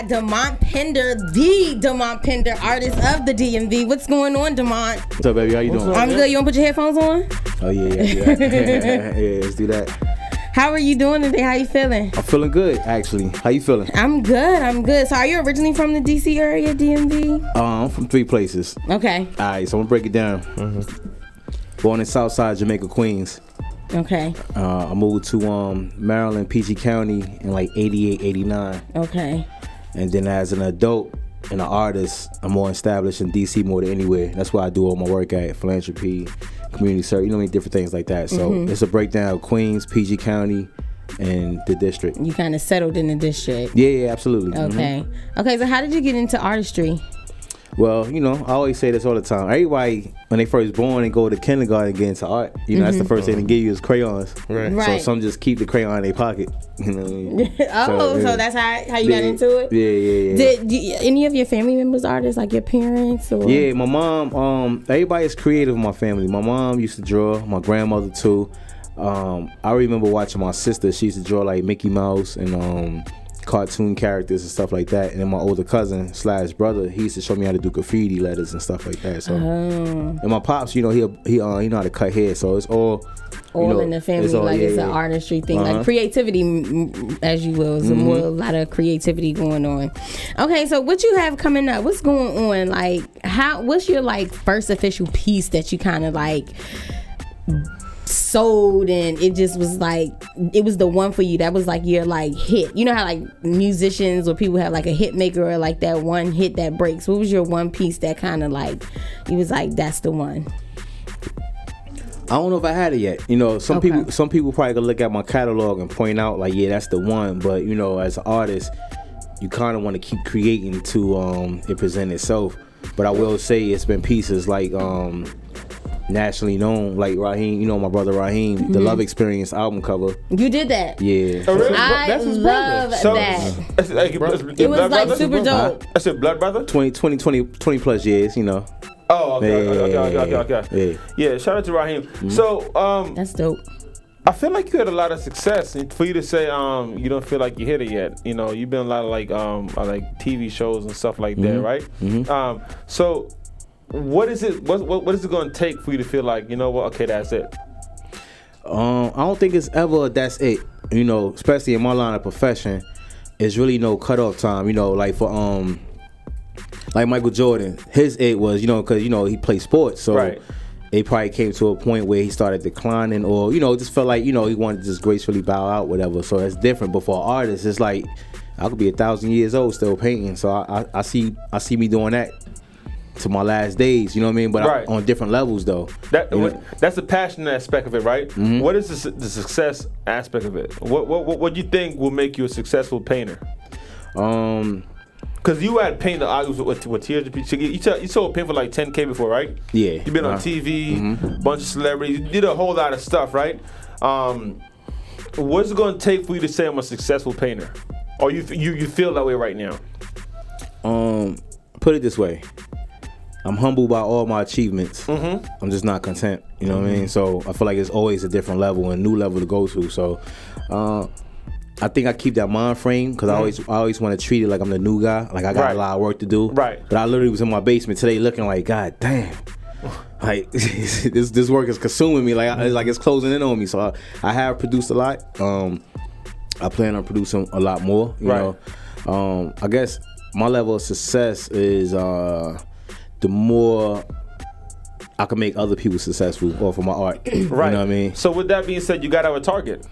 got Demont Pinder, the Demont Pinder, artist of the DMV. What's going on, Demont? What's up, baby? How you doing? I'm good. You want to put your headphones on? Oh, yeah. Yeah, let's do that. How are you doing today? How you feeling? I'm feeling good, actually. How you feeling? I'm good. So are you originally from the DC area, DMV? I'm from 3 places. Okay. All right, so I'm going to break it down. Born in Southside Jamaica, Queens. Okay. I moved to Maryland, PG County in like 88, 89. Okay. And then as an adult and an artist, I'm more established in DC more than anywhere. That's where I do all my work at, philanthropy, community service, you know, different things like that. So it's a breakdown of Queens, PG County, and the district. You kind of settled in the district. Yeah, absolutely. Okay. Okay, so how did you get into artistry? Well, you know, I always say this all the time. Everybody, when they first born and go to kindergarten and get into art, you know, that's the first thing they give you is crayons. Right. So some just keep the crayon in their pocket. You know what I mean? So that's how you got into it? Yeah. Did any of your family members artists, like your parents? Or? Yeah, my mom, everybody is creative in my family. My mom used to draw, my grandmother too. I remember watching my sister. She used to draw like Mickey Mouse and cartoon characters and stuff like that. And then my older cousin / brother, he used to show me how to do graffiti letters and stuff like that. So and my pops, you know, he know how to cut hair, so it's all in the family, it's an artistry thing, like creativity, as you will, is a lot of creativity going on. Okay, so what you have coming up? What's going on? Like, what's your like first official piece that you kind of like sold and it just was like it was the one for you that was like your like hit? You know how like musicians or people have like a hit maker or like that one hit that breaks. What was your one piece that kind of like you was like that's the one? I don't know if I had it yet. You know, some people probably could look at my catalog and point out like, yeah, that's the one. But you know, as an artist, you kind of want to keep creating to it present itself. But I will say it's been pieces like nationally known, like Raheem, you know, my brother Raheem, the Love Experience album cover. You did that? Yeah. Oh, really? That's his brother. That. It was like super dope. That's your blood brother? 20 plus years, you know. Oh, okay. Yeah, shout out to Raheem. So, that's dope. I feel like you had a lot of success. And for you to say you don't feel like you hit it yet, you know, you've been a lot of like TV shows and stuff like that, right? So what is it going to take for you to feel like, you know what, okay, that's it? I don't think it's ever that's it. You know, especially in my line of profession, it's really no cutoff time. You know, like for like Michael Jordan, his it was, you know, because you know he played sports, so it probably came to a point where he started declining, or you know, just felt like, you know, he wanted to just gracefully bow out, whatever. So that's different. But for artists, it's like I could be 1,000 years old still painting. So I see me doing that to my last days, you know what I mean? But on different levels though. That's the passion aspect of it, right? What is the success aspect of it? What do you think will make you a successful painter? Because you had painted with tears. You sold paint for like $10K before, right? Yeah. You've been on TV, bunch of celebrities. You did a whole lot of stuff, right? What's it going to take for you to say I'm a successful painter? Or you feel that way right now? Put it this way. I'm humbled by all my achievements. I'm just not content. You know what I mean? So I feel like it's always a different level and new level to go to. So I think I keep that mind frame because I always want to treat it like I'm the new guy. Like I got a lot of work to do. Right. But I literally was in my basement today looking like, God damn. Like this work is consuming me. Like it's closing in on me. So I have produced a lot. I plan on producing a lot more. You know. I guess my level of success is the more I can make other people successful off of my art. You know what I mean? So with that being said, you got to have a target.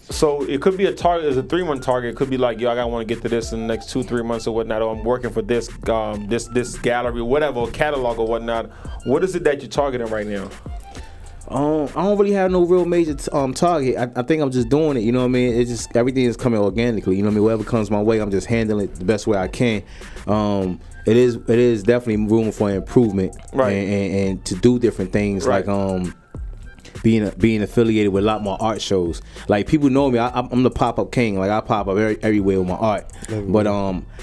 So it could be a target, it's a 3-month target. It could be like, yo, I want to get to this in the next 2-3 months or whatnot, or I'm working for this this gallery, whatever, catalog or whatnot. What is it that you're targeting right now? I don't really have no real major target. I think I'm just doing it, you know what I mean? It's just, everything is coming organically, you know what I mean? Whatever comes my way, I'm just handling it the best way I can. It is definitely room for improvement, and to do different things, like being affiliated with a lot more art shows. Like people know me, I'm the pop-up king. Like I pop up everywhere with my art. But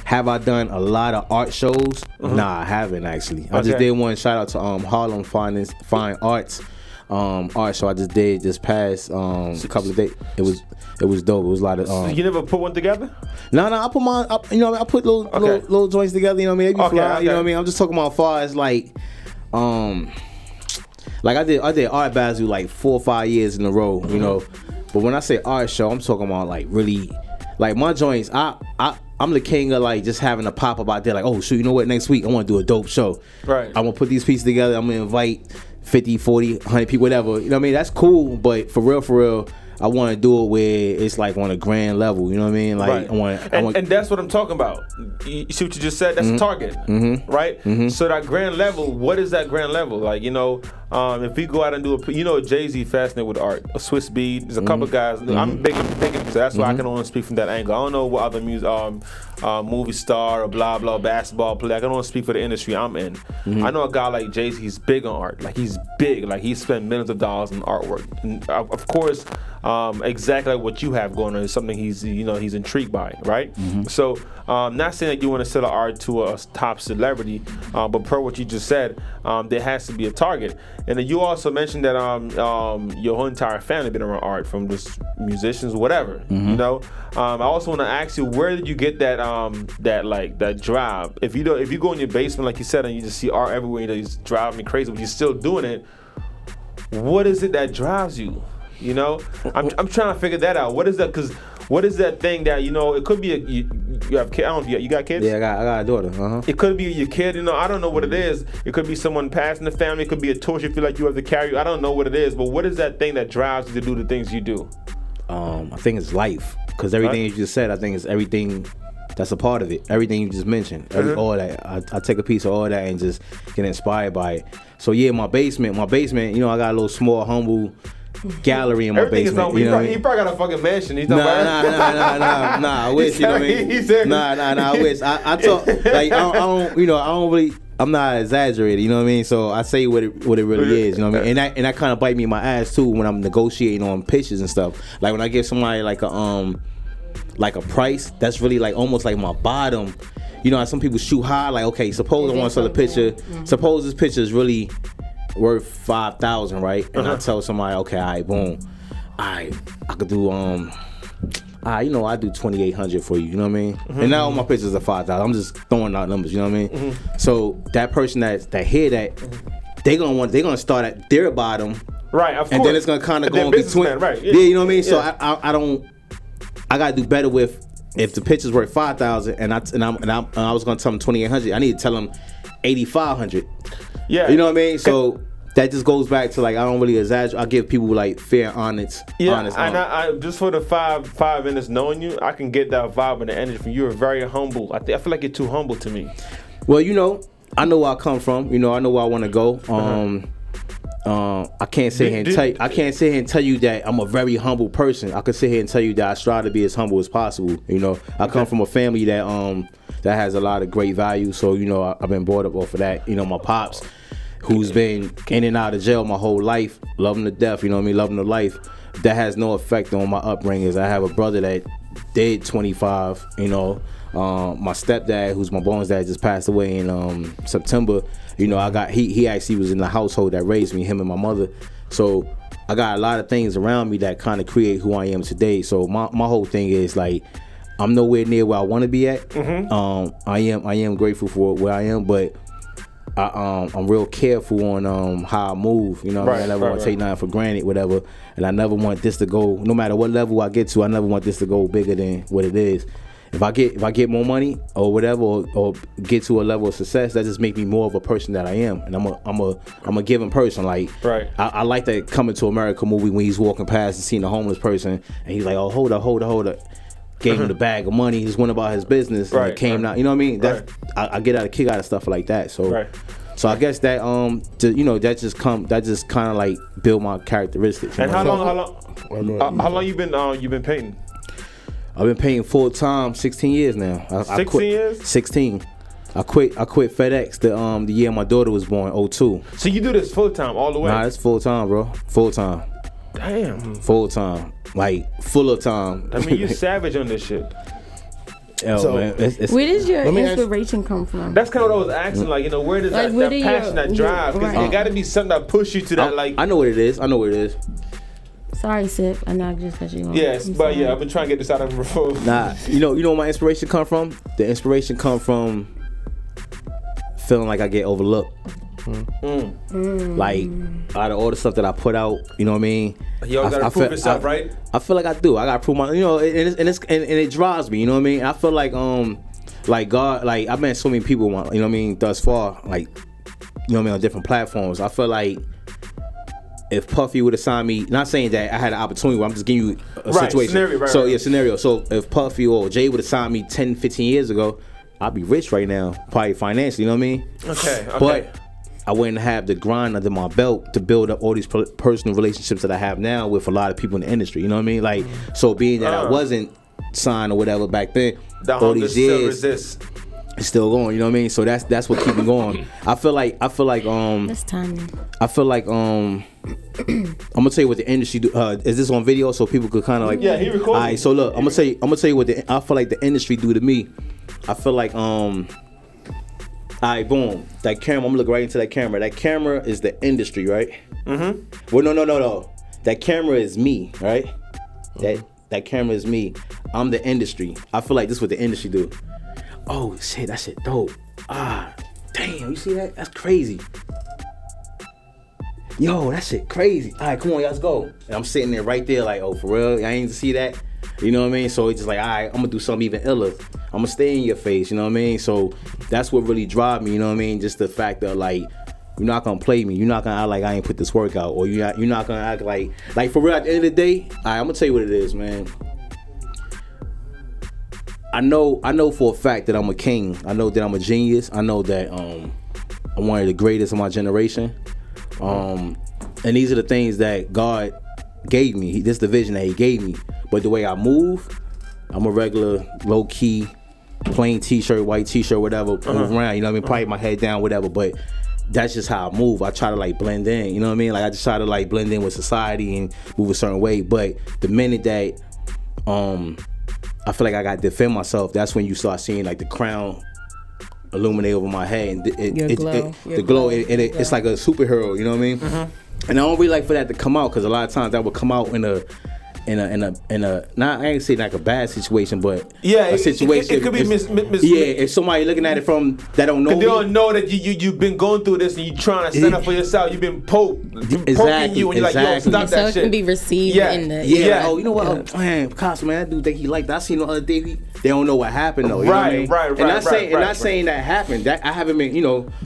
have I done a lot of art shows? Nah, I haven't actually. I just did one. Shout out to Harlem Fine Arts. art show I just did this past couple of days. It was dope. It was a lot of. So you never put one together? No, I put mine up. You know, I put little joints together. You know what I mean? They be fly, you know what I mean? I'm just talking about as far as like I did Art Basel like 4 or 5 years in a row. You know, but when I say art show, I'm talking about like really, like my joints. I'm the king of like just having a pop up out there. Like, oh shoot, you know what? Next week I want to do a dope show. Right. I'm gonna put these pieces together. I'm gonna invite 50, 40, 100 people, whatever. You know what I mean? That's cool, but for real, I want to do it where it's like on a grand level. You know what I mean? Like right. And that's what I'm talking about. You see what you just said? That's a target, right? So that grand level. What is that grand level? Like, you know, if we go out and do a, you know, Jay-Z fascinated with art, a Swiss beat. There's a couple guys. I'm big into, so that's why I can only speak from that angle. I don't know what other music, movie star or blah blah basketball player. I can only speak for the industry I'm in. I know a guy like Jay-Z. He's big on art. Like he's big. Like he spent millions of dollars on artwork. And, of course. Exactly like what you have going on is something he's intrigued by, right? So not saying that you want to sell art to a top celebrity, but per what you just said, there has to be a target. And then you also mentioned that your whole entire family been around art, from just musicians, whatever. You know, I also want to ask you, where did you get that that drive? If you go in your basement like you said and you just see art everywhere, you just drive me crazy, but you're still doing it. What is it that drives you? You know, I'm trying to figure that out. What is that? Because what is that thing that, you know, it could be you have kids. I don't know if you got kids. Yeah, I got a daughter. It could be your kid. You know, I don't know what it is. It could be someone passing the family. It could be a torch you feel like you have to carry. I don't know what it is. But what is that thing that drives you to do the things you do? I think it's life. Because everything you just said, I think it's everything. That's a part of it. Everything you just mentioned, all that. I take a piece of all that and just get inspired by it. So yeah, my basement. You know, I got a little small, humble gallery in my basement. You know, he probably got a fucking mansion. He's nah. I wish. You know what I mean? Nah. I wish. I talk like I don't. You know, I don't really. I'm not exaggerating. You know what I mean? So I say what it really is. You know what I mean? And that kind of bite me in my ass too when I'm negotiating on pitches and stuff. Like when I give somebody like a price that's really like almost like my bottom. You know how some people shoot high. Like, okay, suppose I want to sell a picture. Suppose this picture is really worth 5,000, right? And I tell somebody, okay, all right, boom, I could do you know, I do 2,800 for you. You know what I mean? And now all my pictures are 5,000. I'm just throwing out numbers. You know what I mean? So that person that hear that, they're gonna start at their bottom, right? Of course. And then it's gonna kind of go in between, right? Yeah, you know what I mean? So I don't. I gotta do better with, if the picture's worth 5,000 and I was gonna tell them 2,800, I need to tell them 8,500. Yeah, you know what I mean. So that just goes back to like I don't really exaggerate. I give people like fair, honest. And I just for the five minutes knowing you, I can get that vibe and the energy from you. You're very humble. I feel like you're too humble to me. Well, you know, I know where I come from. You know, I know where I want to go. I can't sit here and tell you. I can't sit here and tell you that I'm a very humble person. I can sit here and tell you that I strive to be as humble as possible. You know, I come from a family that has a lot of great value. So you know, I've been brought up off of that. You know, my pops, who's been in and out of jail my whole life, love him to death. You know what I mean, loving the life. That has no effect on my upbringing. I have a brother that did 25. You know, my stepdad, who's my bones dad, just passed away in September. You know, he actually was in the household that raised me, him and my mother. So I got a lot of things around me that kind of create who I am today. So my whole thing is like, I'm nowhere near where I want to be at. I am grateful for where I am, but I'm real careful on how I move. You know, I never want to take nothing for granted, whatever. And I never want this to go, no matter what level I get to, I never want this to go bigger than what it is. If I get more money or whatever, or get to a level of success, that just make me more of a person that I am, and I'm a giving person. Like, I like that Coming to America movie when he's walking past and seeing a homeless person, and he's like, oh, hold up. Gave him the bag of money. He just went about his business, and it came out. You know what I mean? I get a kick out of stuff like that. So, so I guess that you know, that just kind of like build my characteristics. And how long you been painting? I've been painting full time 16 years now. 16 years? 16. I quit FedEx the year my daughter was born, 02. So you do this full time all the way? Nah, it's full time, bro. Full time. Damn. Full time. Like full of time. I mean, you're savage on this shit. man, where does your inspiration come from? That's kind of what I was asking. Like, where does that passion, that drive? Because it got to be something that push you to that. Like, I know what it is. Sorry, Sip. I know I just cut you off. Yes, but I've been trying to get this out of my phone. Nah, you know where my inspiration come from? The inspiration come from feeling like I get overlooked. Like, out of all the stuff that I put out, you know what I mean? You always gotta prove yourself, right? I feel like I do. I gotta prove my, and it drives me, you know what I mean? I feel like God, like I've met so many people, you know what I mean, thus far, like, you know what I mean, on different platforms. I feel like if Puffy would have signed me, not saying that I had an opportunity, but I'm just giving you a situation. Scenario. So if Puffy or Jay would have signed me 10, 15 years ago, I'd be rich right now, probably financially, you know what I mean? Okay. But I wouldn't have the grind under my belt to build up all these personal relationships that I have now with a lot of people in the industry, you know what I mean? Like, so being that I wasn't signed or whatever back then, all these years, it's still going, you know what I mean? So that's what keeps me going. I feel like that's timing. I feel like I'm gonna tell you what the industry do. Is this on video so people could kind of like? Yeah, he recorded. All right, so look, I'm gonna tell you what I feel like the industry do to me. I feel like all right, boom, that camera. I'm gonna look right into that camera. That camera is the industry, right? Mm-hmm. Well, no. That camera is me, right? That camera is me. I'm the industry. I feel like this is what the industry do. Oh shit, that shit dope. Damn, you see that? That's crazy. Yo, that shit crazy. All right, come on, let's go. And I'm sitting there right there like, oh, for real? I ain't see that? You know what I mean? So it's just like, all right, I'm gonna do something even iller. I'm gonna stay in your face, you know what I mean? So that's what really drive me, you know what I mean? Just the fact that like, you're not gonna play me. You're not gonna act like I ain't put this work out. Or you're not gonna act like for real, at the end of the day, all right, I'm gonna tell you what it is, man. I know for a fact that I'm a king. I know that I'm a genius. I know that I'm one of the greatest of my generation. And these are the things that God gave me. This is the vision that He gave me. But the way I move, I'm a regular, low-key, plain t-shirt, white t-shirt, whatever, move around, you know what I mean? Probably my head down, whatever, but that's just how I move. I try to like blend in, you know what I mean? Like I just try to like blend in with society and move a certain way. But the minute that I feel like I got to defend myself, that's when you start seeing like the crown illuminate over my head, and the glow. It's like a superhero, you know what I mean? And I don't really like for that to come out, because a lot of times that would come out in a not, I ain't saying like a bad situation, but a situation. It could be if somebody looking at it from that don't know me, they don't know that you've been going through this and you trying to stand up for yourself. You've been poking you, and you're like, yo, stop that shit. So it can be received in the like, oh, you know what, man, Picasso, man, that dude think he liked that. I seen the other day. They don't know what happened though. You know what I mean? And not saying that happened. That I haven't been,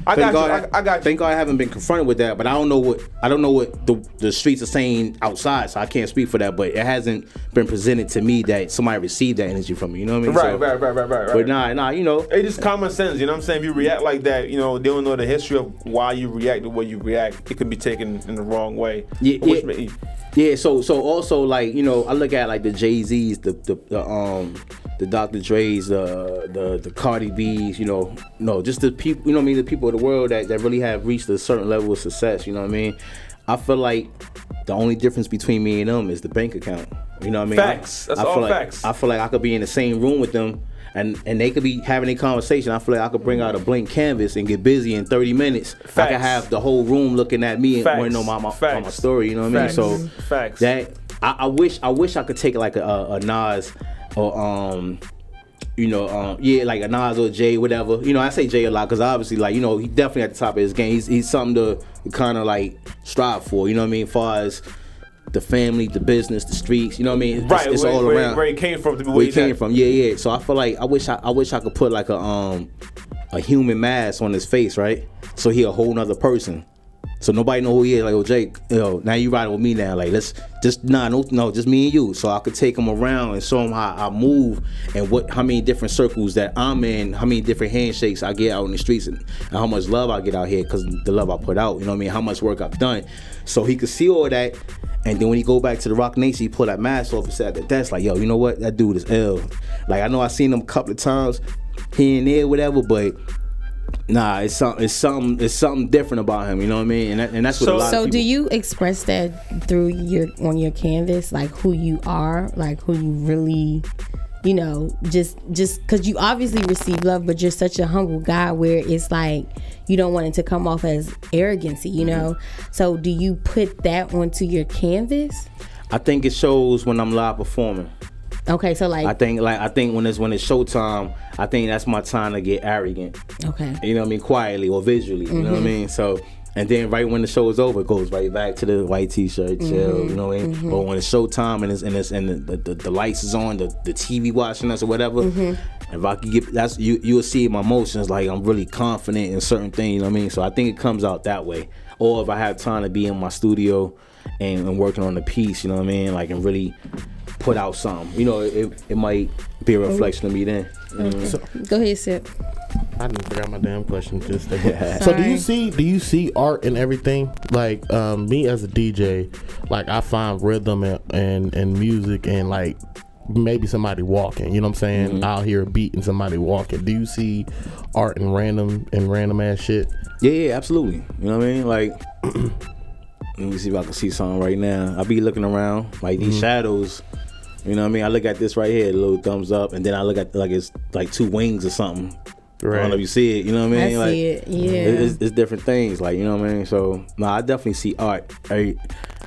I got you. Thank God I haven't been confronted with that. But I don't know what the streets are saying outside, so I can't speak for that. But it hasn't been presented to me that somebody received that energy from me. You know what I mean? Right. But nah, it's just common sense. You know what I'm saying? If you react like that, they don't know the history of why you react the way you react. It could be taken in the wrong way. Yeah. So also like I look at like the Jay-Z's, the Dr. Dre's, the Cardi B's, just the people, the people of the world that really have reached a certain level of success, you know what I mean? I feel like the only difference between me and them is the bank account. You know what I mean? Facts. That's all facts. I feel like I could be in the same room with them and they could be having a conversation. I feel like I could bring out a blank canvas and get busy in 30 minutes. Facts. I could have the whole room looking at me and want to know my story, you know what I mean? So facts. That I wish I could take like a Nas or like a Nas or Jay, whatever. I say Jay a lot because obviously, like, he definitely at the top of his game. He's something to kind of like strive for. You know what I mean? As far as the family, the business, the streets. You know what I mean? It's all around. Where he came from. Where he came from. Yeah. So I feel like I wish I could put like a human mask on his face, right? So he a whole nother person. So nobody know who he is. Like, oh, Jake, now you riding with me now. Like, let's just just me and you. So I could take him around and show him how I move and how many different circles that I'm in, how many different handshakes I get out in the streets, and how much love I get out here because the love I put out. You know what I mean? How much work I've done. So he could see all that. And then when he go back to the Rock Nation, he pull that mask off and say at the desk, like, yo, you know what? That dude is ill. Like, I know I seen him a couple of times here and there, whatever, but nah, it's something different about him. You know what I mean? And that's what a lot of people. So do you express that through on your canvas, like who you are, like who you really you know, just because you obviously receive love, but you're such a humble guy where it's like you don't want it to come off as arrogancy, you know? So do you put that onto your canvas? I think it shows when I'm live performing. Okay, so like I think when it's showtime, I think that's my time to get arrogant. Okay. You know what I mean? Quietly or visually. You know what I mean? So, and then right when the show is over, it goes right back to the white t-shirt, chill, you know what I mean? But when it's showtime and the lights is on, the TV watching us or whatever, if I could get you'll see my emotions, like I'm really confident in certain things, you know what I mean? So I think it comes out that way. Or if I have time to be in my studio and working on the piece, you know what I mean? Like, and really put out something, you know, it might be a reflection of me then. So, go ahead, Sip. I didn't forgot my damn question. Just so do you see art in everything? Like me as a DJ, like I find rhythm and music and like maybe somebody walking. You know what I'm saying? I'll hear a beat and somebody walking. Do you see art in random ass shit? Yeah, absolutely. You know what I mean? Like, let me see if I can see something right now. I be looking around like these shadows. You know what I mean? I look at this right here, a little thumbs up, and then I look at like it's like two wings or something. Right. I don't know if you see it. You know what I mean? I see it. Yeah. It's different things. Like, you know what I mean? So I definitely see art. A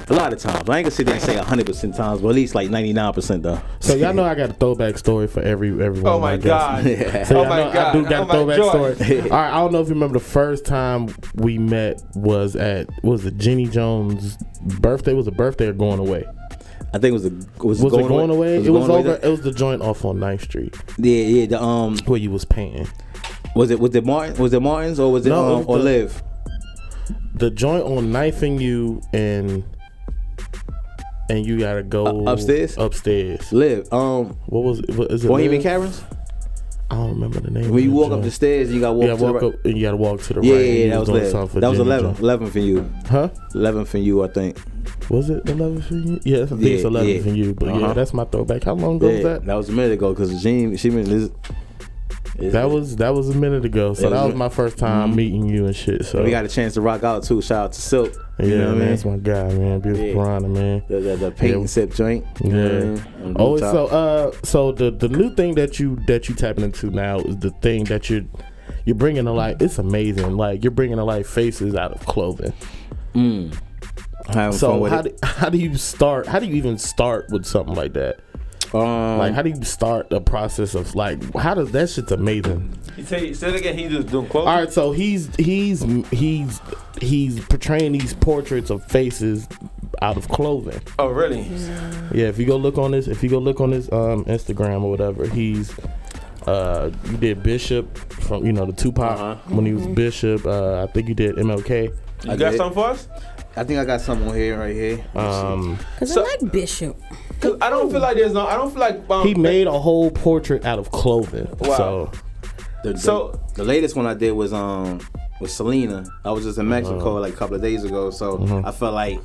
lot of times. I ain't gonna sit there and say 100% times, but at least like 99% though. So y'all know I got a throwback story for everyone. Oh my God. So oh my God. I do got a throwback story. All right, I don't know if you remember the first time we met was it Jenny Jones' birthday? Was a birthday or going away? I think it was going away. It was over. It was the joint off on 9th Street. Yeah. The where you was painting. Was it Martin's or was it or Live? The joint on 9th and U and you gotta go upstairs. Live. What was it? Is it Bohemian Caverns? I don't remember the name. When you walk up the stairs, you gotta walk to the right. Up and you gotta walk to the right. Yeah, that was Live. That was 11th and U. Huh? 11th and U, I think. Was it 11th and U? Yeah, I think it's 11th and U. But yeah, that's my throwback. How long ago was that? That was a minute ago because that was a minute ago. So that was my first time meeting you and shit. So we got a chance to rock out too. Shout out to Silk. You know what I mean? That's my guy, man. Beautiful Piranha, man. The paint and sip joint. Yeah. So the new thing that you tapping into now is the thing that you're bringing to life. It's amazing. Like, you're bringing to life faces out of clothing. So how do you start? How do you even start with something like that? Like, how do you start the process of like? How does that shit's amazing? Say it again. He's just doing clothing. All right, so he's portraying these portraits of faces out of clothing. Oh, really? Yeah. If you go look on his Instagram or whatever, he's you did Bishop from the Tupac when he was Bishop. I think you did MLK. You got something for us? I think I got something on here right here. Cause I like Bishop. Cause I don't feel like he made a whole portrait out of clothing. Wow. So the latest one I did was with Selena. I was just in Mexico like a couple of days ago, so I felt like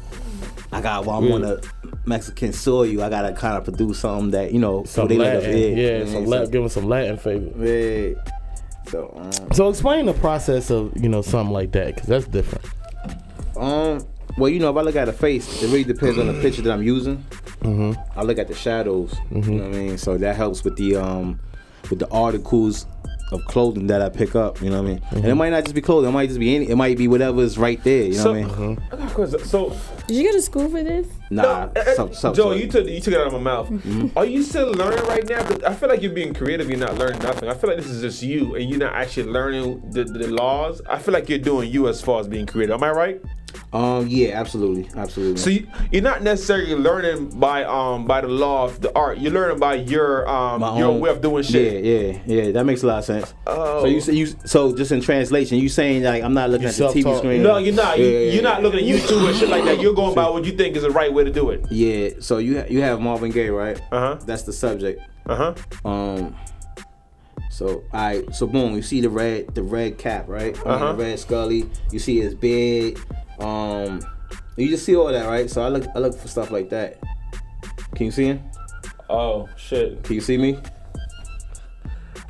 I'm on the Mexican soil. I gotta kind of produce something that some Latin, give him some Latin flavor. Yeah. So explain the process of something like that, because that's different. Well, if I look at a face, it really depends on the picture that I'm using. I look at the shadows. You know what I mean? So that helps with the articles of clothing that I pick up. You know what I mean? And it might not just be clothing. It might just be it might be whatever's right there. You know what I mean? I got a question. So, did you go to school for this? Nah. Joe, you took it out of my mouth. Are you still learning right now? I feel like you're being creative. You're not learning nothing. I feel like this is just you, and you're not actually learning the laws. I feel like you're doing you as far as being creative. Am I right? Yeah, absolutely. So you're not necessarily learning by the law of the art. You're learning by your way of doing shit. Yeah. That makes a lot of sense. So so just in translation, you saying like I'm not looking at the TV screen. No, you're not. You're not looking at YouTube and shit like that. You're going by what you think is the right way to do it. Yeah. So you have Marvin Gaye, right? That's the subject. So so boom, you see the red cap, right? The red Scully. You see his beard. You just see all that, right? So I look for stuff like that. Can you see him? Oh shit! Can you see me?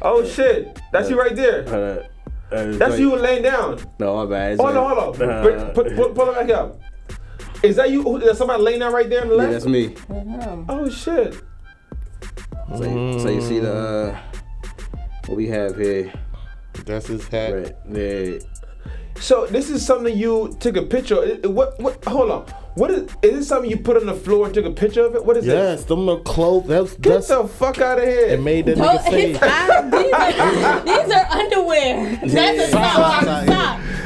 Oh shit! That's you right there. That's you laying down. No, my bad. Hold on. Pull it back up. Is that you? Is somebody laying down right there on the left? Yeah, that's me. Oh shit! So you see the what we have here. That's his hat. Right there. So this is something you took a picture of. What? Hold on. What is this something you put on the floor and took a picture of it? What is this? Yes, them little clothes. Get the fuck out of here. It made that nigga face. These are underwear. That's a sock.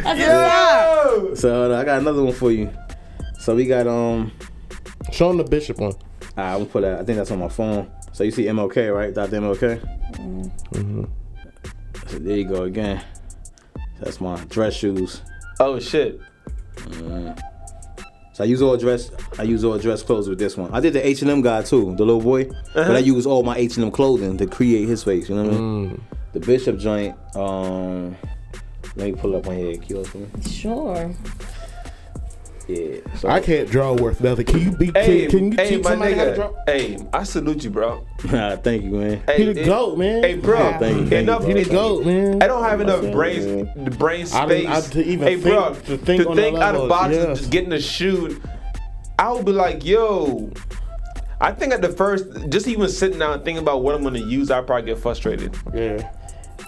That's a sock. So I got another one for you. So we got Show him the Bishop one. I'm gonna put that. I think that's on my phone. So you see MLK, right? Dr. MLK. Mm-hmm. So there you go again. That's my dress shoes. Oh shit. So I use all dress clothes with this one. I did the H&M guy too, the little boy. But I use all my H&M clothing to create his face. You know what I mean? The Bishop joint. Let me pull up on here. Can you Sure. Yeah. So I can't draw worth nothing. Can you teach somebody how to draw? Hey, I salute you, bro. Thank you, man. Hey, He the GOAT, man. Hey, bro. Thank you. He the GOAT, man. I don't have enough brain space. to even think bro, to think on that out of level, box and yes. just getting a shoot. I would be like, yo. I think at the first, just even sitting down and thinking about what I'm gonna use, I'd probably get frustrated. Yeah.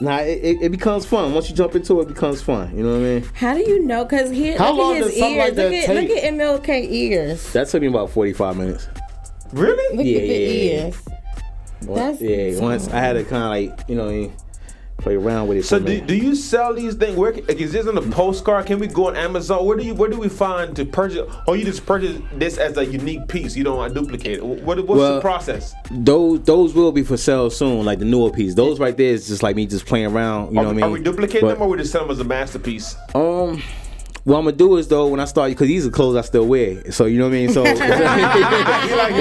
Nah, it becomes fun. Once you jump into it, it becomes fun. You know what I mean? How do you know? Because here, How look long at his does something ears. like that Look take? at MLK ears. That took me about 45 minutes. Really? Look Yeah, at the yeah. ears. Once I had to kind of like, you know, play around with it. So do you sell these things? Where is this on a postcard? Can we go on Amazon? Where do we find to purchase? Or you just purchase this as a unique piece? You don't want to duplicate it. What's the process? Those will be for sale soon, like the newer piece. Those right there is just like me just playing around. You know what I mean? Are we duplicating them or we just sell them as a masterpiece? What I'm gonna do is though when I start, because these are clothes I still wear, so you know what I mean. So, you know what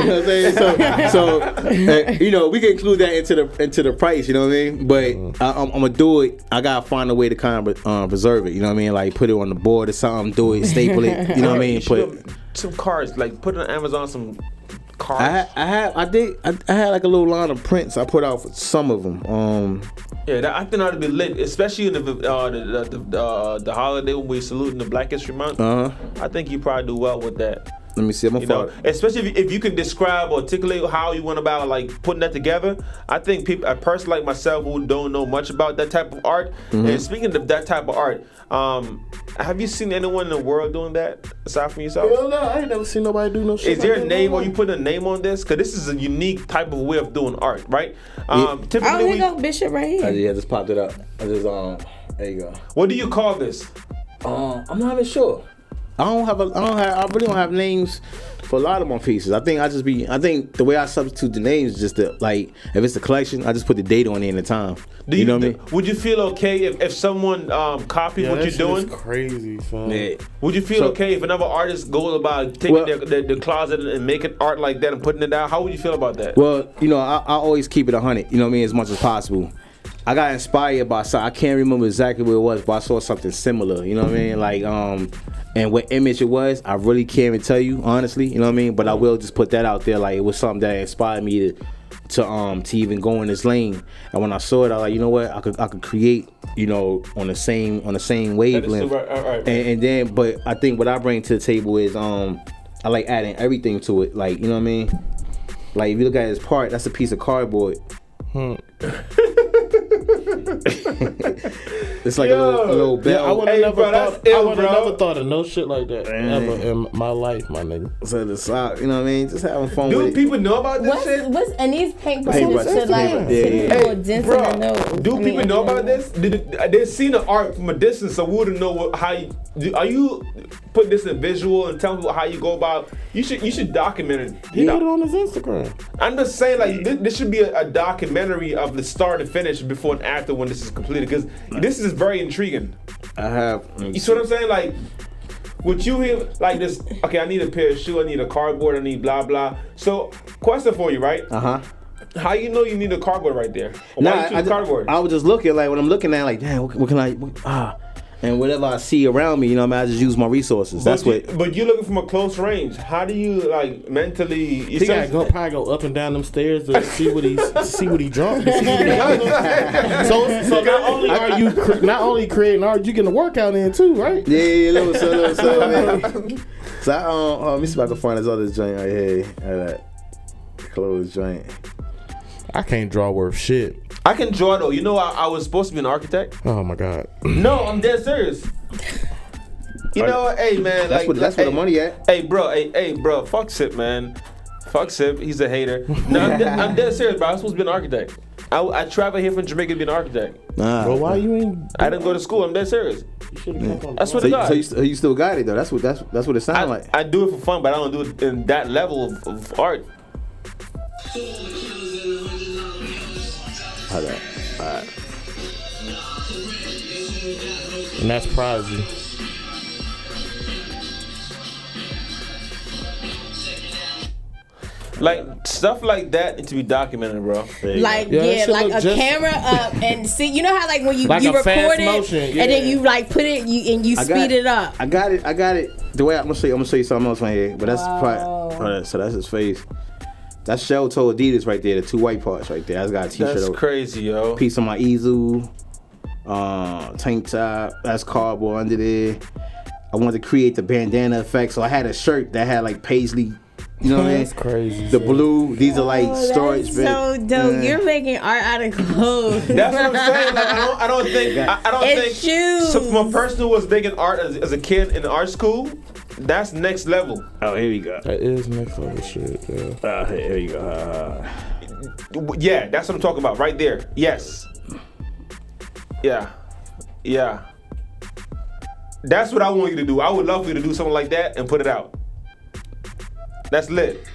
I'm saying? So you know we can include that into the price. You know what I mean? But I'm gonna do it. I gotta find a way to kind of preserve it. You know what I mean? Like put it on the board or something. Do it, staple it. You know what I mean? Put some cards, like put it on Amazon. Some cards. I had like a little line of prints I put out for some of them. Yeah, I think that would be lit, especially in the holiday when we saluting the Black History Month. I think you probably do well with that. Let me see. Especially if you can describe or articulate how you went about like putting that together. I think a person like myself who don't know much about that type of art. And speaking of that type of art, have you seen anyone in the world doing that aside from yourself? Hell no, I ain't never seen nobody do no shit. Is there a name, or you put a name on this? Because this is a unique type of way of doing art, right? Typically, here go Bishop right here. Yeah, just popped it up. I just there you go. What do you call this? I'm not even sure. I really don't have names for a lot of my pieces. I think the way I substitute the names is just like if it's a collection, I just put the date on it and the time. You know what I mean? Would you feel okay if someone copied what you're doing? That's crazy, son. Yeah. Would you feel okay if another artist goes about taking their closet and making art like that and putting it out? How would you feel about that? Well, you know, I always keep it 100. You know what I mean, as much as possible. I got inspired by something. I can't remember exactly what it was, but I saw something similar. You know what I mean? Like and what image it was, I really can't even tell you honestly. You know what I mean? But I will just put that out there. Like it was something that inspired me to even go in this lane. And when I saw it, I was like, you know what? I could create, you know, on the same wavelength. Right. And then, but I think what I bring to the table is I like adding everything to it. Like, you know what I mean? Like if you look at his part, that's a piece of cardboard. It's like a little bell. Yeah, I would have never thought of no shit like that ever in my life, my nigga. So the sock, you know what I mean? Just having fun with it. Do people know about this shit? And these paintbrushes should like dents in the nose. Do people know about this? They've seen the art from a distance, so we wouldn't know are you put this in visual and tell people how you go about? You should document it. He put it on his Instagram. I'm just saying, like this should be a documentary of the start and finish before and after when this is completed, because this is very intriguing. You see what I'm saying? Like, would you hear like this? Okay, I need a pair of shoes. I need a cardboard. I need blah blah. So, question for you, right? How you know you need a cardboard right there? Why you choose cardboard? I was just looking, like when I'm looking at, like, damn, what can I? And whatever I see around me, you know, I just use my resources. But you're looking from a close range. How do you like mentally? He gotta probably go up and down them stairs to see what he drunk. So not only creating art, you getting a workout in too, right? Yeah, little. So let me see if I can find this other joint right here. That clothes joint. I can't draw worth shit. I can draw though. You know, I was supposed to be an architect. Oh my god. No, I'm dead serious. You know what? Hey man, that's where the money at. Hey bro, fuck Sip, man. Fuck Sip, he's a hater. No, I'm dead serious, bro. I was supposed to be an architect. I traveled here from Jamaica to be an architect. Nah. Well, why you ain't? I didn't go to school. I'm dead serious. You should have come I swear to God. So you still got it though. That's what it sounds like. I do it for fun, but I don't do it in that level of art. Alright. And that's privacy. Like stuff like that needs to be documented, bro. Like like a camera up and see. You know how like when you like record it motion, and then you like put it and you speed it up. I got it. The way I'm gonna show you something else right here. But that's probably, so that's his face. That's shell toe Adidas right there. The two white parts right there. I just got a t-shirt. That's crazy, yo. Piece of my easel, tank top. That's cardboard under there. I wanted to create the bandana effect, so I had a shirt that had like paisley. You know what I mean? That's crazy. The blue, these are like storage. That's so dope. You're making art out of clothes. That's what I'm saying. Like I don't think. Shoes. So from a person who was making art as a kid in art school, that's next level. Oh, here we go. That is next level shit. Yeah. Here you go. Yeah, that's what I'm talking about right there. Yes. Yeah. That's what I want you to do. I would love for you to do something like that and put it out. That's lit.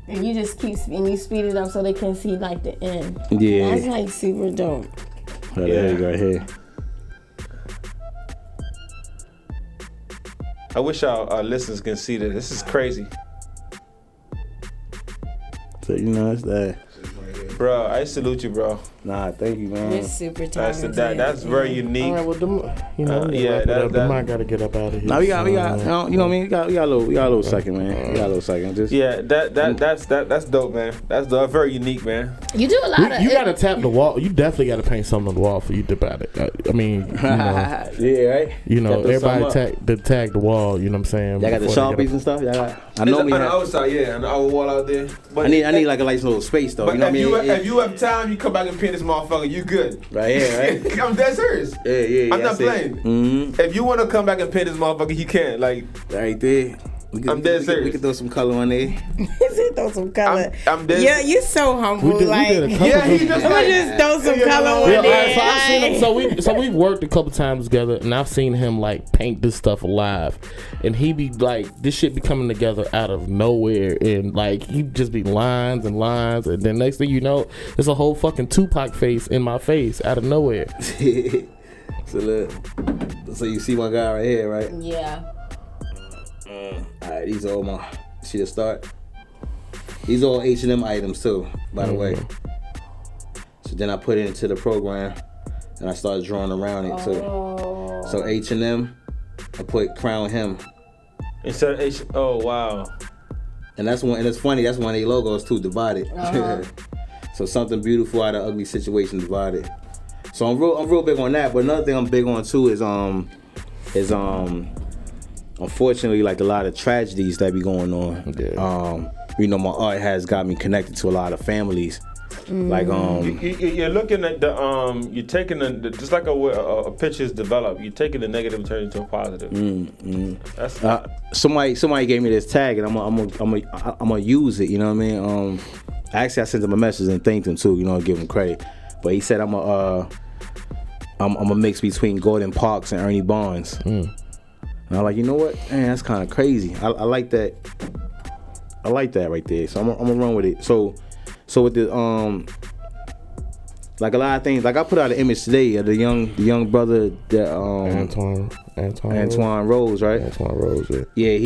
And you just keep and you speed it up so they can see like the end. Yeah. That's like super dope. Oh, there you go right here. I wish our listeners can see this. This is crazy. So you know it's that. Bro, I salute you, bro. Nah, thank you, man. You're super talented. That's very unique. All right, well, the mic got to get up out of here. Nah, we got, you know what I mean? We got a little second, man. We got a little second. Just that's dope, man. That's dope. Very unique, man. You do a lot of. You got to tap the wall. You definitely got to paint something on the wall for you to about it. I mean, you know, yeah, right. You know, everybody tag the wall. You know what I'm saying? Y'all got the Sharpies and stuff. Y'all got. I know on the outside, yeah, on our wall out there. But I need like a nice little space though. But you know what I mean? If you have time, you come back and paint this motherfucker. You good? Right here, right? I'm dead serious. Yeah. I'm not playing. Mm-hmm. If you want to come back and paint this motherfucker, you can. Like right there. I'm dead serious. We can throw some color on there. Throw some color. I'm dead. Yeah, you're so humble. He just throw some color on there. So I've seen him. So we've worked a couple times together, and I've seen him like paint this stuff alive, and he be like, this shit be coming together out of nowhere, and like he just be lines and lines, and then next thing you know, there's a whole fucking Tupac face in my face out of nowhere. So look, so you see my guy right here, right? Yeah. Alright, these are all my. See the start? These are all H&M items too, by the way. So then I put it into the program, and I started drawing around it too. So H&M, I put Crown Him. Instead of H. Oh wow. And that's one. And it's funny. That's one of their logos too. Divided. So something beautiful out of ugly situation divided. So I'm real big on that. But another thing I'm big on too is unfortunately, like a lot of tragedies that be going on. Yeah. You know, my art has got me connected to a lot of families. Like you're looking at the you're taking the just like a picture is developed. You're taking the negative and turning it into a positive. That's somebody gave me this tag, and I'm gonna use it. You know what I mean? Actually, I sent him a message and thanked him too. You know, give him credit. But he said I'm a mix between Gordon Parks and Ernie Barnes. And I'm like, you know what? Man, that's kind of crazy. I like that. I like that right there. So I'm gonna run with it. So with the like a lot of things, like I put out an image today of the young brother that Antoine Rose, right? Antoine Rose, yeah. Yeah,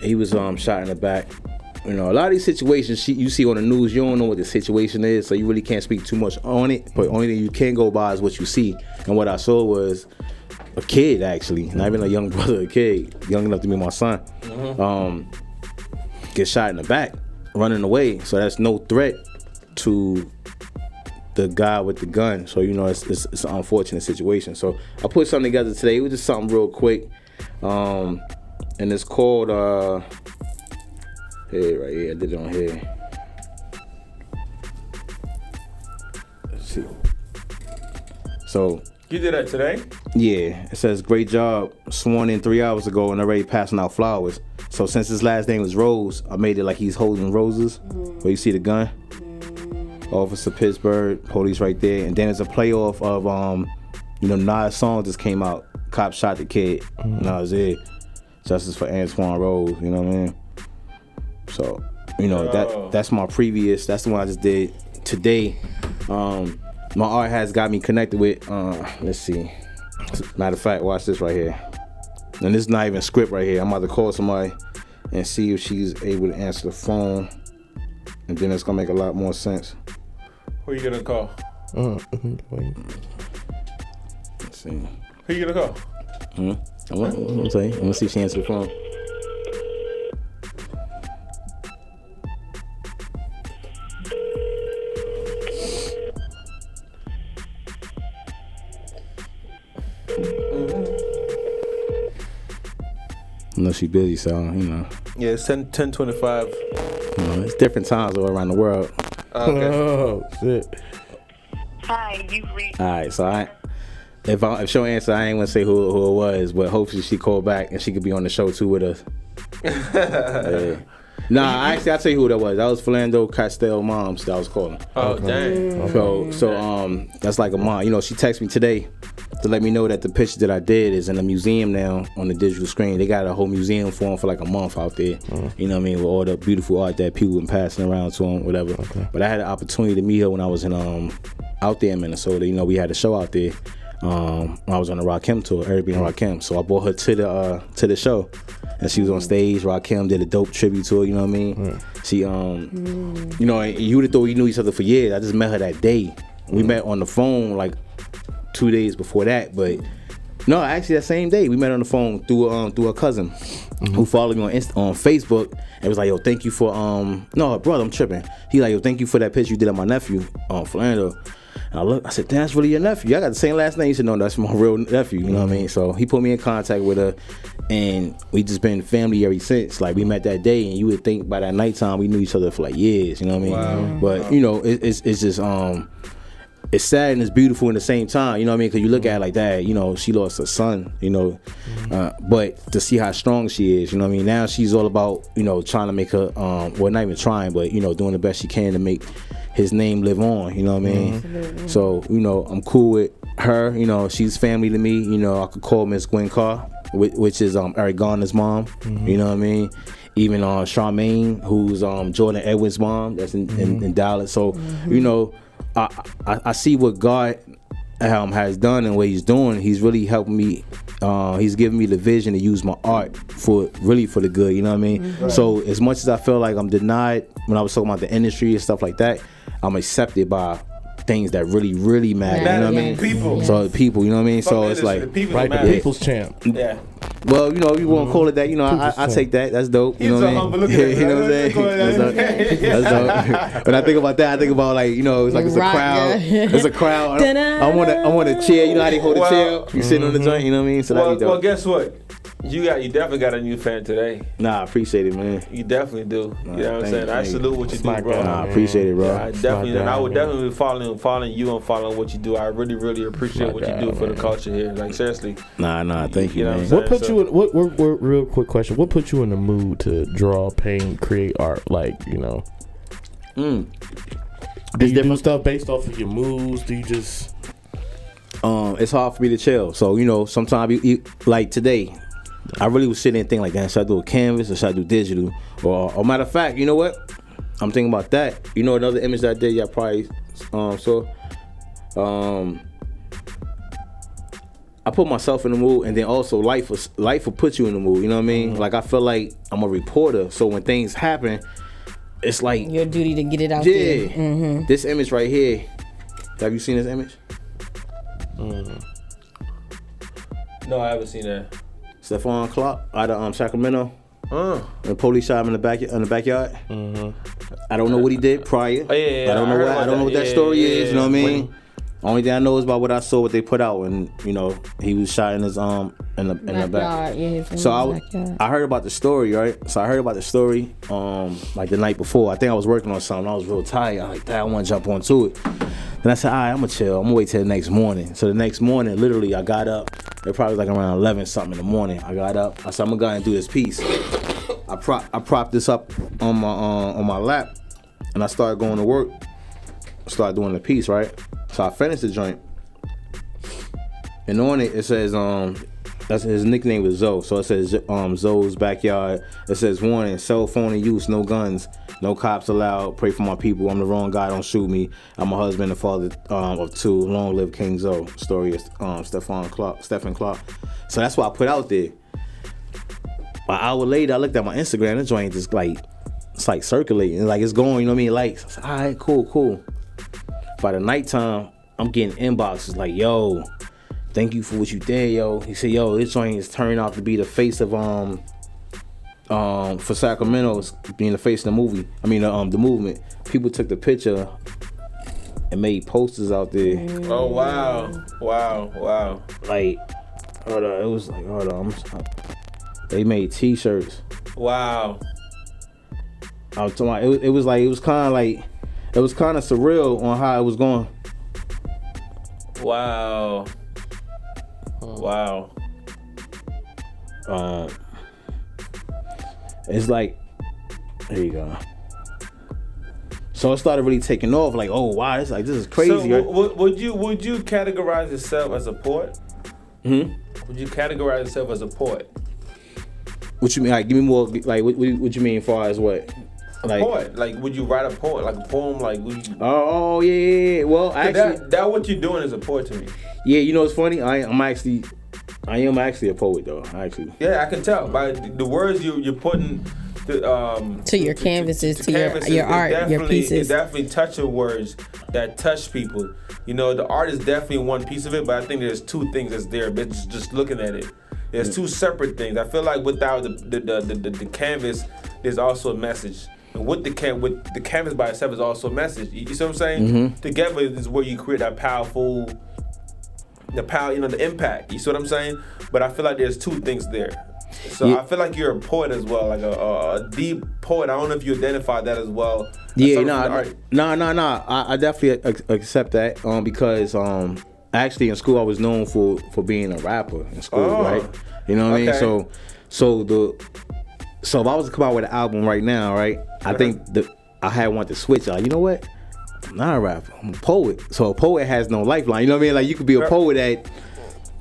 he was shot in the back. You know, a lot of these situations you see on the news, you don't know what the situation is, so you really can't speak too much on it. But only thing you can go by is what you see. And what I saw was a kid, actually, not even a young brother, a kid, young enough to be my son, get shot in the back, running away. So that's no threat to the guy with the gun. So, you know, it's an unfortunate situation. So I put something together today. It was just something real quick. And it's called, here, right here, I did it on here. see. So you did that today? Yeah, it says great job. Sworn in 3 hours ago and already passing out flowers. So since his last name was Rose, I made it like he's holding roses. Where you see the gun? Officer Pittsburgh, police right there, and then there's a playoff of Nas song just came out. Cop shot the kid. And that was it. Justice for Antoine Rose. You know what I mean? So that's my previous. That's the one I just did today. My art has got me connected with. Let's see. Matter of fact, watch this right here. And this is not even script right here. I'm about to call somebody and see if she's able to answer the phone, and then it's gonna make a lot more sense. Who are you gonna call? Let's see. Who you gonna call? I'm gonna see if she answers the phone. I know she's busy, so Yeah, it's 10:25. It's different times all around the world. Okay. Oh shit. Hi, you've reached. All right, so if she'll answer, I ain't gonna say who it was, but hopefully she called back and she could be on the show too with us. Yeah. Nah, actually, I'll tell you who that was. That was Philando Castile moms that I was calling. Oh, dang. So that's like a mom. She texted me today to let me know that the picture that I did is in a museum now on the digital screen. They got a whole museum for them for like a month out there. You know what I mean? With all the beautiful art that people been passing around to them, whatever. Okay. But I had the opportunity to meet her when I was in out there in Minnesota. We had a show out there. I was on the Raheem tour, Arabian Raheem. So I brought her to the show, and she was on stage. Raheem did a dope tribute to her. You know what I mean? She you would have thought we knew each other for years. I just met her that day. We met on the phone like 2 days before that, but no, actually that same day we met on the phone through her cousin who followed me on Facebook and was like, yo, thank you for no, brother, I'm tripping. He like, yo, thank you for that picture you did of my nephew, Philando. And I said, damn, that's really your nephew. I got the same last name. He said, no, that's my real nephew. You know what I mean? So he put me in contact with her, and we just been family ever since. Like, we met that day, and you would think by that nighttime we knew each other for like years. You know what I mean? Wow. But it's just it's sad and it's beautiful in the same time. You know what I mean? Because you look at it like that. She lost her son. But to see how strong she is. You know what I mean? Now she's all about trying to make her well, not even trying, but doing the best she can to make his name live on, you know what I mean? Absolutely. So, I'm cool with her, she's family to me, I could call Miss Gwen Carr, which is Eric Garner's mom, you know what I mean? Even Charmaine, who's Jordan Edwards' mom, that's in Dallas. So, I see what God has done and what he's doing. He's really helping me. He's giving me the vision to use my art for the good, you know what I mean? Right. So as much as I feel like I'm denied when I was talking about the industry and stuff like that, I'm accepted by things that really, really matter. You know what I mean? People. So people, you know what I mean? So it's like the people's champ. Yeah. Well, you want to call it that, I take that. That's dope. You know what I mean? You know what I'm saying? That's dope. When I think about that, I think about like, it's like it's a crowd. It's a crowd. I want a chair. You know how they hold a chair? You sitting on the joint, you know what I mean? So that'd be dope. Well, guess what? You definitely got a new fan today. Nah, I appreciate it, man. You definitely do. You know what I'm saying? I salute what you do, bro. Nah, I appreciate it, bro. Yeah, I would definitely be following you and following what you do. I really, really appreciate what you do for the culture here. Like, seriously. Nah, thank you, man. What put you in, what real quick question, what put you in the mood to draw, paint, create art? Like, Do you do stuff based off of your moods? Do you just... It's hard for me to chill. So, sometimes, like today, I really was sitting and thinking like, damn, should I do a canvas or should I do digital? Or matter of fact, you know what? I'm thinking about that. Another image that I did, y'all probably saw. I put myself in the mood, and then also life will put you in the mood. You know what I mean? Like, I feel like I'm a reporter, so when things happen, it's like your duty to get it out there. Mm-hmm. This image right here. Have you seen this image? No, I haven't seen that. Stephon Clark out of Sacramento. The police shot him in the backyard. I don't know what he did prior. I don't know what that story is. You know what I mean? Only thing I know is about what I saw, what they put out, and he was shot in his in the back. So I heard about the story, right? So I heard about the story like the night before. I think I was working on something. I was real tired. I was like, I want to jump onto it. And I said, all right, I'm gonna chill. I'm gonna wait till the next morning. So the next morning, literally, I got up. It probably was like around 11 something in the morning. I got up. I said, I'm gonna go ahead and do this piece. I propped this up on my lap, and I started going to work. Started doing the piece, right? So I finished the joint, and on it says that's his nickname was Zoe. So it says Zoe's backyard. It says warning: cell phone in use, no guns, no cops allowed. Pray for my people. I'm the wrong guy. Don't shoot me. I'm a husband and father of 2. Long live King Zoe. Story of Stephen Clark. So that's what I put out there. An hour later, I looked at my Instagram. The joint just like it's like circulating, like it's going. You know what I mean? Likes. I said, all right, cool. By the nighttime, I'm getting inboxes like, yo, thank you for what you did, yo. He said, yo, this joint is turning out to be the face of for Sacramento, it's being the face of the movie. I mean the movement. People took the picture and made posters out there. Oh wow. Like, hold on, it was like, they made T-shirts. Wow. I was talking about, it was kind of surreal on how it was going. Wow. It's like, there you go. So it started really taking off. Like, oh wow, this is crazy. So would you categorize yourself as a poet? Would you categorize yourself as a poet? What you mean? Like, give me more. Like, what you mean as far as what? Like, poet. Like, would you write a poem? Like a poem? Like, would you? Oh yeah. Well, actually, that what you're doing is a poet to me. Yeah, you know what's funny? I am actually a poet though. Actually. Yeah, I can tell by the words you're putting. To your canvases, to your art, your pieces. It definitely touching words that touch people. You know, the art is definitely one piece of it, but I think there's 2 things that's there. But just looking at it, there's 2 separate things. I feel like without the canvas, there's also a message. And with the canvas by itself is also a message. You see what I'm saying? Mm-hmm. Together is where you create that powerful, the impact. You see what I'm saying? But I feel like there's 2 things there. So yeah. I feel like you're a poet as well, like a deep poet. I don't know if you identify that as well. Yeah, no. I definitely accept that because actually in school I was known for being a rapper in school, right? You know what I mean? So if I was to come out with an album right now, right? I think I had wanted to switch. Like, you know what? I'm not a rapper. I'm a poet. So a poet has no lifeline. You know what I mean? Like, you could be a poet at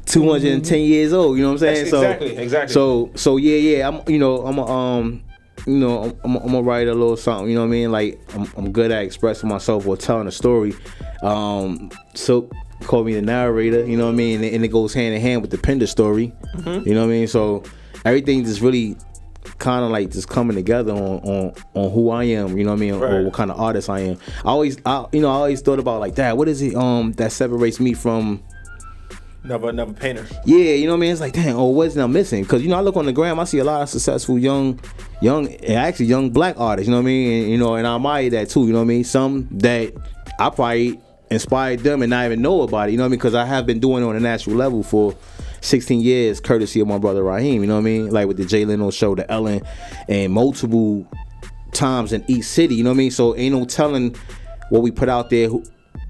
210 years old. You know what I'm saying? Exactly. So yeah. I'm gonna write a little something. You know what I mean? Like, I'm good at expressing myself or telling a story. So call me the narrator. You know what I mean? And it goes hand in hand with the Pinder story. Mm-hmm. You know what I mean? So everything just really kind of like just coming together on who I am, you know what I mean, or what kind of artist I am. I always thought about like, Dad, what is it that separates me from another painter? Yeah, you know what I mean. It's like, damn, what's I'm missing? Because I look on the gram, I see a lot of successful young black artists. You know what I mean? And I admire that too. You know what I mean? Some that I probably inspired them and not even know about it. You know what I mean? Because I have been doing it on a national level for 16 years, courtesy of my brother Raheem. You know what I mean? Like with the Jay Leno show, the Ellen, and multiple times in each city. You know what I mean? So ain't no telling what we put out there who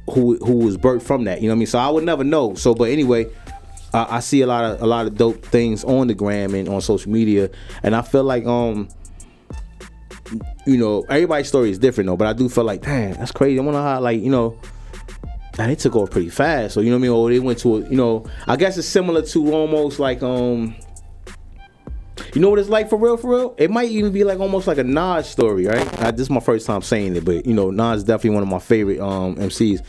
was birthed from that. You know what I mean? So I would never know. So, but anyway, I see a lot of dope things on the gram and on social media, and I feel like everybody's story is different though. But I do feel like, damn, that's crazy. I wonder how and they took off pretty fast. So, you know what I mean? Or they went to I guess it's similar to almost like, you know what it's like for real? It might even be like almost like a Nas story, right? This is my first time saying it, but, Nas is definitely one of my favorite MCs.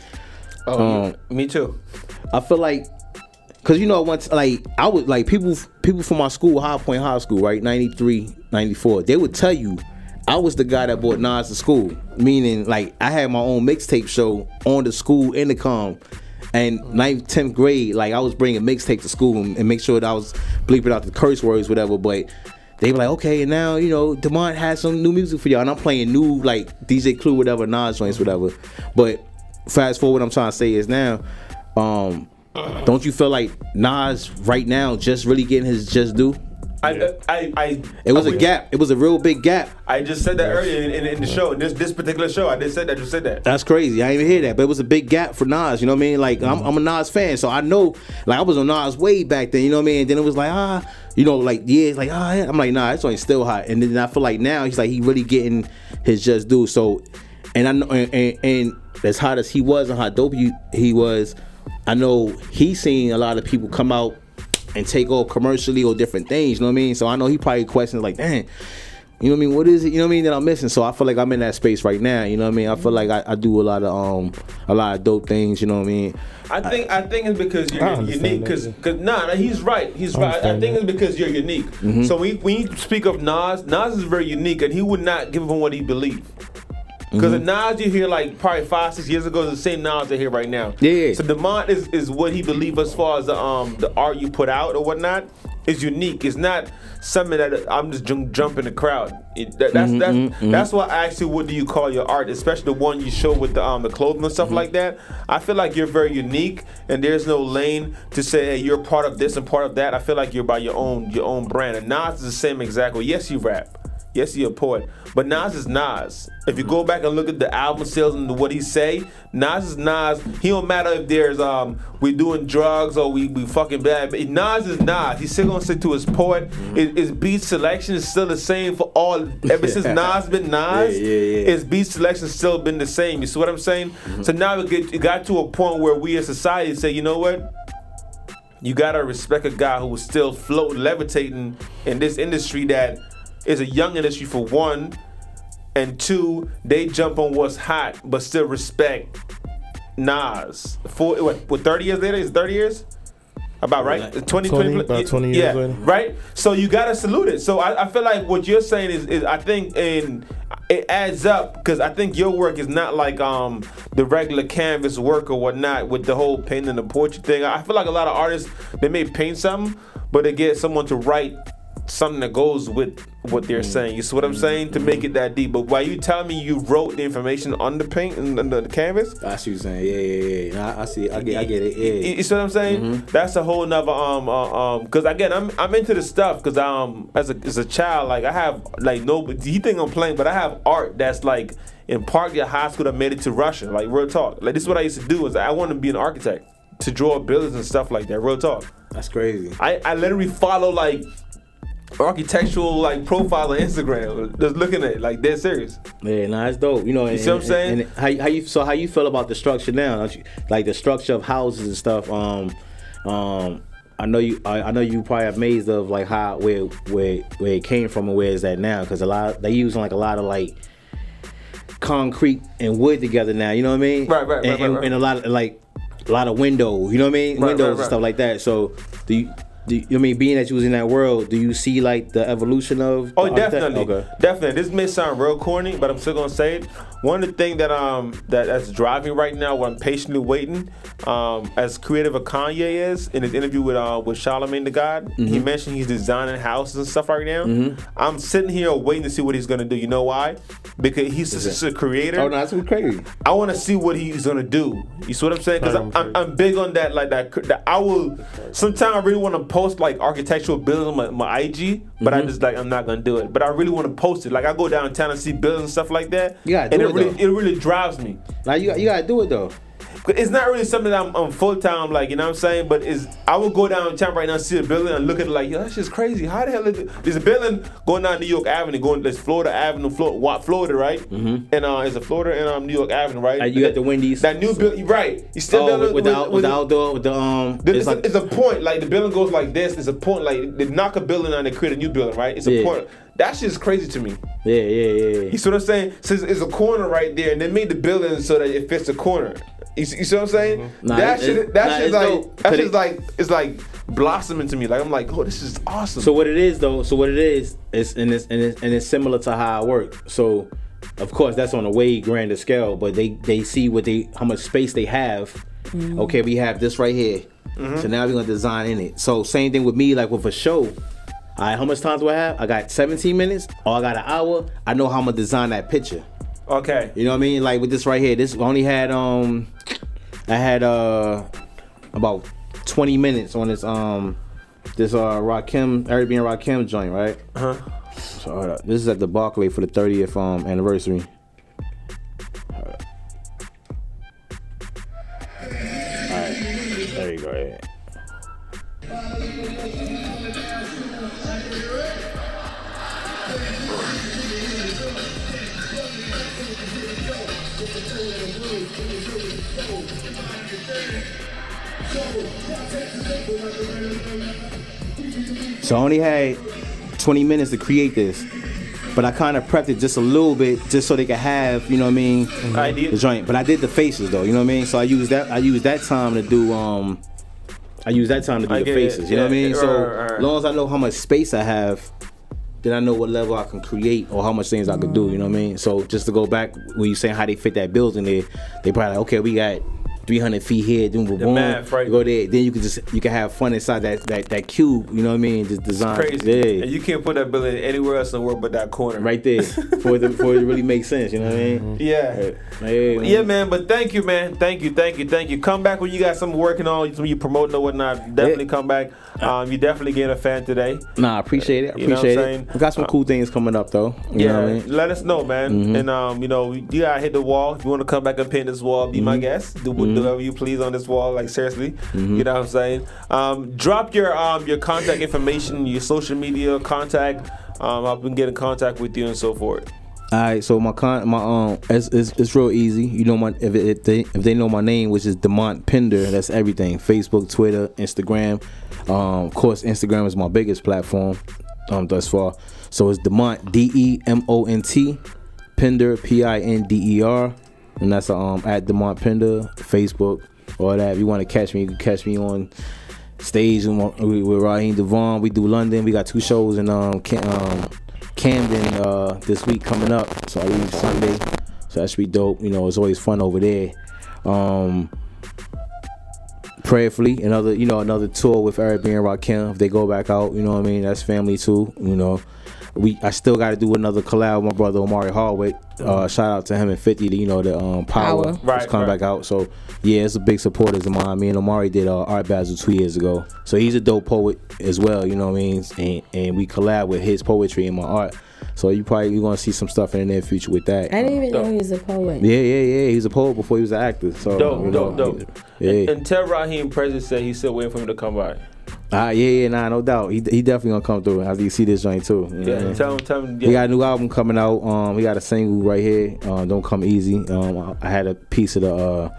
Me too. I feel like, because, once, like, I would, like, people from my school, High Point High School, right? 93, 94, they would tell you, I was the guy that brought Nas to school, meaning like I had my own mixtape show on the school intercom, and 9th, 10th grade, like I was bringing mixtape to school and make sure that I was bleeping out the curse words, whatever. But they were like, okay, and now Demont has some new music for y'all, and I'm playing new like DJ Clue, whatever, Nas joints, whatever. But fast forward, what I'm trying to say is now, don't you feel like Nas right now just really getting his just due? It was a gap. It was a real big gap. I just said that earlier in the show. In this particular show, I just said that. That's crazy. I didn't even hear that, but it was a big gap for Nas. You know what I mean? Like I'm a Nas fan, so I know. Like I was on Nas way back then. You know what I mean? And then it was like it's like I'm like nah, it's only still hot. And then I feel like now he's like he really getting his just due. So, and I know and as hot as he was and how dope he was, I know he's seen a lot of people come out and take off commercially or different things, you know what I mean? So I know he probably questions like, dang, you know what I mean? What is it, you know what I mean, that I'm missing? So I feel like I'm in that space right now, you know what I mean? I feel like I do a lot of dope things, you know what I mean? I think it's because you're unique. Because he's right. He's right. I think it's because you're unique. Mm-hmm. So when you speak of Nas is very unique, and he would not give him what he believed. Because the Nas you hear like probably 5-6 years ago is the same Nas I hear right now. Yeah. So Demont is what he believes as far as the art you put out or whatnot is unique. It's not something that I'm just jumping the crowd. That's why I asked you, what do you call your art, especially the one you show with the clothing and stuff like that. I feel like you're very unique, and there's no lane to say, hey, you're part of this and part of that. I feel like you're by your own brand. And Nas is the same exact way. Yes, you rap. Yes, you're a poet, but Nas is Nas. If you go back and look at the album sales and what he say, Nas is Nas. He don't matter if there's we doing drugs or we fucking bad. But Nas is Nas. He's still gonna stick to his poet. His beat selection is still the same for all. Ever since Nas been Nas, his beat selection still been the same. You see what I'm saying? Mm-hmm. So now it got to a point where we as society say, you know what? You gotta respect a guy who was still levitating in this industry that is a young industry for one, and two, they jump on what's hot, but still respect Nas. For what 30 years later? Is it 30 years? About right? 20 about 20 years later. Right? So you gotta salute it. So I feel like what you're saying is I think it adds up, because I think your work is not like the regular canvas work or whatnot with the whole painting the portrait thing. I feel like a lot of artists, they may paint something, but they get someone to write something that goes with what they're saying. You see what I'm saying? To make it that deep. But while you telling me you wrote the information on the paint and the canvas, I see what you're saying. Yeah. I see. I get it. Yeah. You see what I'm saying? Mm-hmm. That's a whole nother because again, I'm into the stuff because as a child, like I have like you think I'm playing, but I have art that's like in Parkdale High School that made it to Russia. Like real talk. Like this is what I used to do, is I wanted to be an architect, to draw buildings and stuff like that. Real talk. That's crazy. I literally follow like architectural like profile on Instagram, just looking at it, like dead serious. Yeah, nah, it's dope. You know, you see what I'm saying? And how you feel about the structure now? Don't you, like the structure of houses and stuff. I know you probably amazed of like how where it came from and where it's at now, because they using like a lot of like concrete and wood together now. You know what I mean? Right. And a lot of windows. You know what I mean? Windows and stuff like that. So I mean, being that you was in that world, do you see like the evolution of? Oh, definitely, okay. Definitely. This may sound real corny, but I'm still gonna say it. One of the things that's driving right now, what I'm patiently waiting, as creative as Kanye is, in his interview with Charlemagne the God, he mentioned he's designing houses and stuff right now. Mm-hmm. I'm sitting here waiting to see what he's gonna do. You know why? Because he's just a creator. Oh no, that's crazy. I want to see what he's gonna do. You see what I'm saying? Because I'm big on that. Like that I will. Sometimes I really want to post like architectural buildings on my IG, but I just like I'm not gonna do it. But I really want to post it. Like I go downtown and see buildings and stuff like that. You gotta do it. It really drives me. Like you gotta do it though. It's not really something that I'm full time, like, you know what I'm saying? But I will go downtown right now, see a building, and look at it like, yo, that's just crazy. How the hell is it? There's a building going down New York Avenue, there's Florida Avenue, Florida, right? Mm-hmm. And it's a Florida and New York Avenue, right? You got the Wendy's. That new building, right? You still with the outdoor, with the It's a point, like the building goes like this. It's a point, like they knock a building down, they create a new building, right? It's a point. That shit's crazy to me. Yeah. You see what I'm saying? So it's a corner right there, and they made the building so that it fits the corner. You see what I'm saying? Mm-hmm. That shit's like blossoming to me. Like I'm like, oh, this is awesome. So what it is it's similar to how I work. So of course that's on a way grander scale, but they see how much space they have. Mm-hmm. Okay, we have this right here. Mm-hmm. So now we're gonna design in it. So same thing with me, like with a show. All right, how much time do I have? I got 17 minutes or I got an hour. I know how I'm gonna design that picture. Okay. You know what I mean? Like with this right here, this only had I had about 20 minutes on this this Rakim, Arabian Rakim joint, right? So hold up. This is at the Barclay for the 30th anniversary. Alright, there you go. Yeah. So I only had 20 minutes to create this, but I kind of prepped it just a little bit, just so they could have, you know what I mean, the joint. But I did the faces though, you know what I mean. So I used that time to do the faces, you know what I mean. So as long as I know how much space I have, then I know what level I can create or how much things I could do, you know what I mean. So just to go back when you saying how they fit that building there, they probably like, okay, we got 300 feet here, boom, boom, boom. Math, right? Go there. Then you can have fun inside that cube. You know what I mean? Just design. It's crazy. And you can't put that building anywhere else in the world but that corner. Right there for it to really make sense. You know what I mean? Yeah. Yeah, man. But thank you, man. Thank you. Come back when you got something working on, when you promoting or whatnot. Definitely come back. You definitely get a fan today. Nah, I appreciate it. We got some cool things coming up though. You know what I mean? Let us know, man. And you know, you gotta hit the wall. If you want to come back and paint this wall, be my guest. Do whatever you please on this wall. Like seriously, you know what I'm saying? Drop your contact information, your social media contact. I can get in contact with you and so forth. All right, so it's real easy. You know, if they know my name, which is Demont Pinder, that's everything. Facebook, Twitter, Instagram. Of course, Instagram is my biggest platform thus far. So it's Demont, DEMONT, Pinder, PINDER, and that's at Demont Pinder, Facebook, all that. If you want to catch me, you can catch me on stage with Raheem, Devaughn. We do London. We got 2 shows in Camden this week coming up. So I leave Sunday. So that should be dope. You know, it's always fun over there. Prayerfully, another tour with Arabian Rakim. If they go back out, you know what I mean, that's family too. You know, I still got to do another collab with my brother Omari Hardwick. Shout out to him and 50. The Power coming back out. So yeah, it's a big supporters of mine. Me and Omari did Art Basel 2 years ago. So he's a dope poet as well. You know what I mean, and we collab with his poetry and my art. So you're gonna see some stuff in the near future with that. I didn't even know he was a poet. Yeah. He's a poet before he was an actor. So dope. Yeah. And tell Raheem President said he's still waiting for him to come by. Nah, no doubt. He definitely gonna come through after you see this joint too. Tell him. Yeah. We got a new album coming out. We got a single right here. Don't Come Easy. I had a piece of the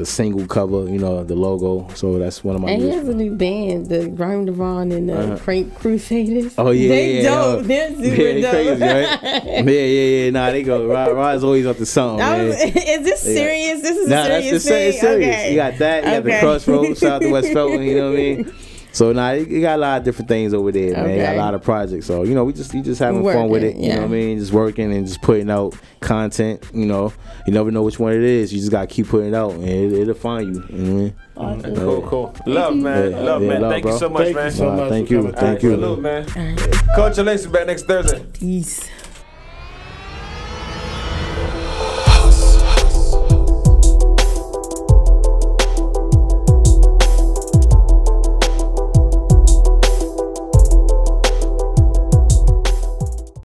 single cover, the logo. So that's one of my. And he has a new band, the Raheem, Devaughn and the Frank Crusaders. Oh yeah, they dope. They're super dope. Crazy, right? Yeah. Nah, they go. Rod's always up to something. Man. Is this serious? This is a serious thing. It's serious. Okay. You got that. You got the Crossroads. Shout out to West Felton. You know what I mean? So you got a lot of different things over there, man. You got a lot of projects. So we just having fun with it. You know what I mean? Just working and just putting out content. You never know which one it is. You just gotta keep putting it out, and it'll find you. You know what I mean? Awesome. Cool. Love, man. Thank you so much, man. Thank you. Salute, man. Coach Lacey back next Thursday. Peace.